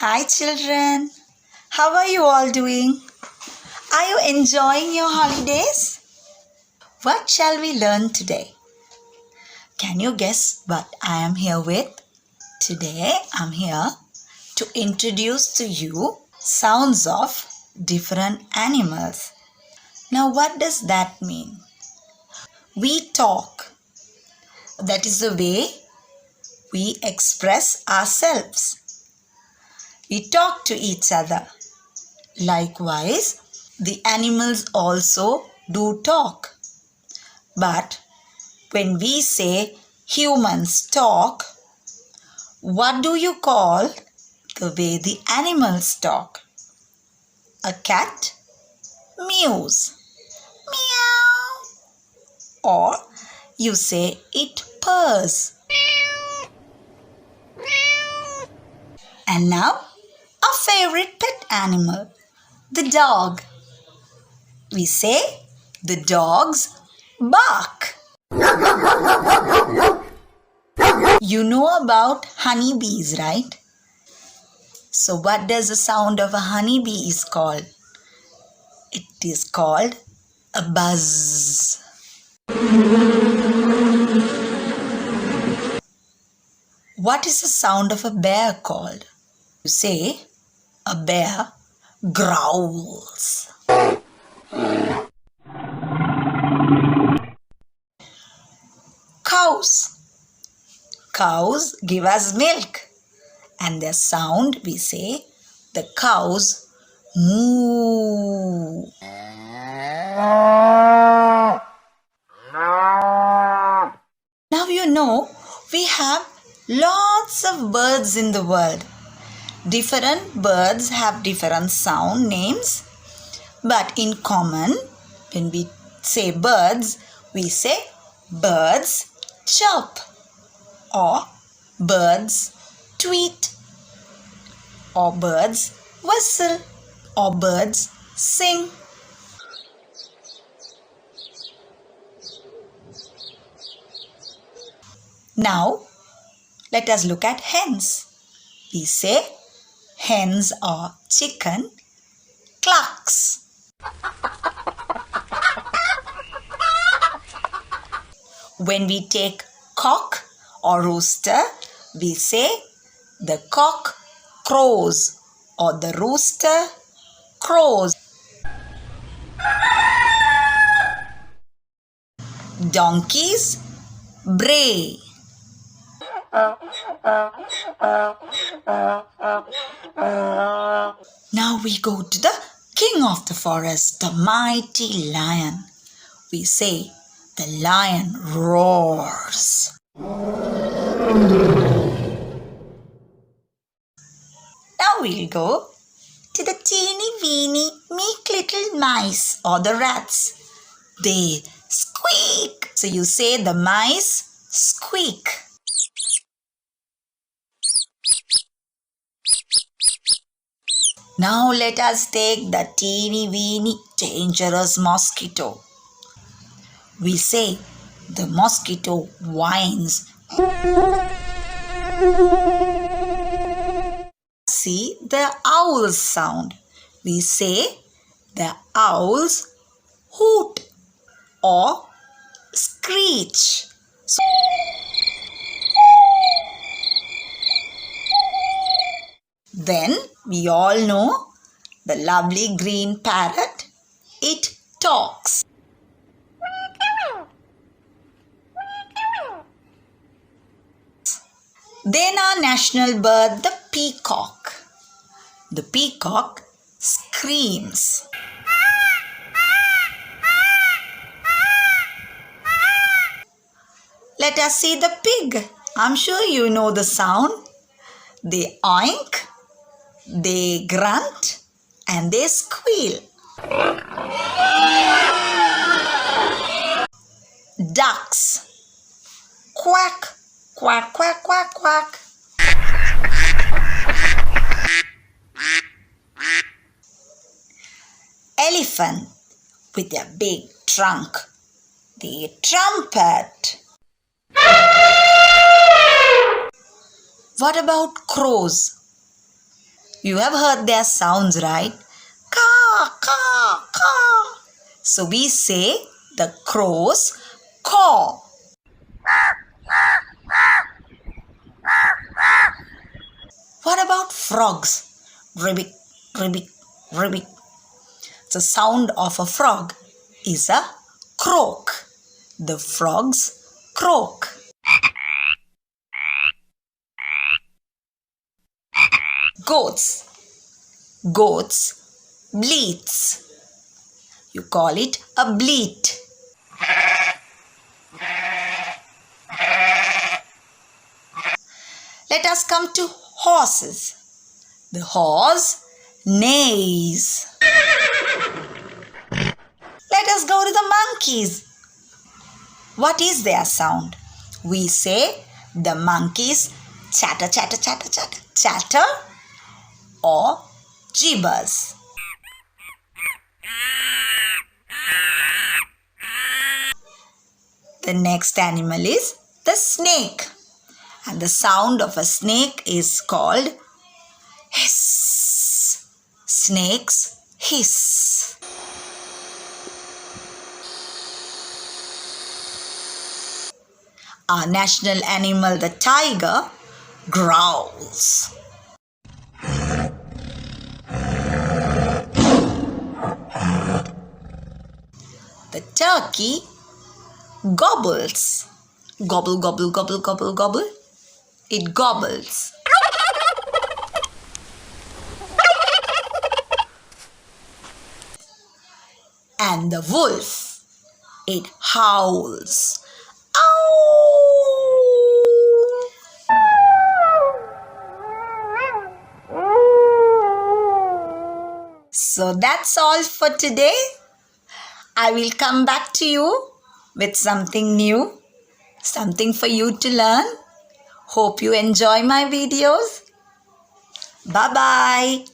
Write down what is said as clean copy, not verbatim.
Hi children, how are you all doing? Are you enjoying your holidays? What shall we learn today? Can you guess what I am here with? Today I'm here to introduce to you sounds of different animals. Now what does that mean? We talk. That is the way we express ourselves. We talk to each other. Likewise, the animals also do talk. But when we say humans talk, what do you call the way the animals talk? A cat mews, meow. Or you say it purrs. And now, our favorite pet animal, the dog. We say the dogs bark. You know about honeybees, right? So what does the sound of a honeybee is called? It is called a buzz. What is the sound of a bear called? You say a bear growls. Cows. Cows give us milk. And their sound, we say, the cows moo. Now you know we have lots of birds in the world. Different birds have different sound names, but in common, when we say birds, we say birds chirp, or birds tweet, or birds whistle, or birds sing. Now, let us look at hens. We say hens or chicken clucks. When we take cock or rooster, we say the cock crows or the rooster crows. Donkeys bray. Now we go to the king of the forest, the mighty lion. We say the lion roars. Now we'll go to the teeny weeny meek little mice or the rats. They squeak. So you say the mice squeak. Now let us take the teeny weeny dangerous mosquito. We say the mosquito whines. See the owl's sound. We say the owls hoot or screech. Then we all know the lovely green parrot. It talks. Then our national bird, the peacock. The peacock screams. Let us see the pig. I'm sure you know the sound. They oink, they grunt, and they squeal. Ducks. Quack, quack, quack, quack, quack. Elephant with their big trunk. They trumpet. What about crows? You have heard their sounds, right? Caw, caw, caw. So we say the crows caw. What about frogs? Ribbit, ribbit, ribbit. The sound of a frog is a croak. The frogs croak. Goats. Goats bleats. You call it a bleat. Let us come to horses. The horse neighs. Let us go to the monkeys. What is their sound? We say the monkeys chatter, chatter, chatter, chatter, chatter or gibbers. The next animal is the snake. And the sound of a snake is called hiss. Snakes hiss. Our national animal, the tiger, growls. The turkey gobbles. Gobble, gobble, gobble, gobble, gobble. It gobbles. And the wolf, it howls. So that's all for today. I will come back to you with something new, something for you to learn. Hope you enjoy my videos. Bye-bye.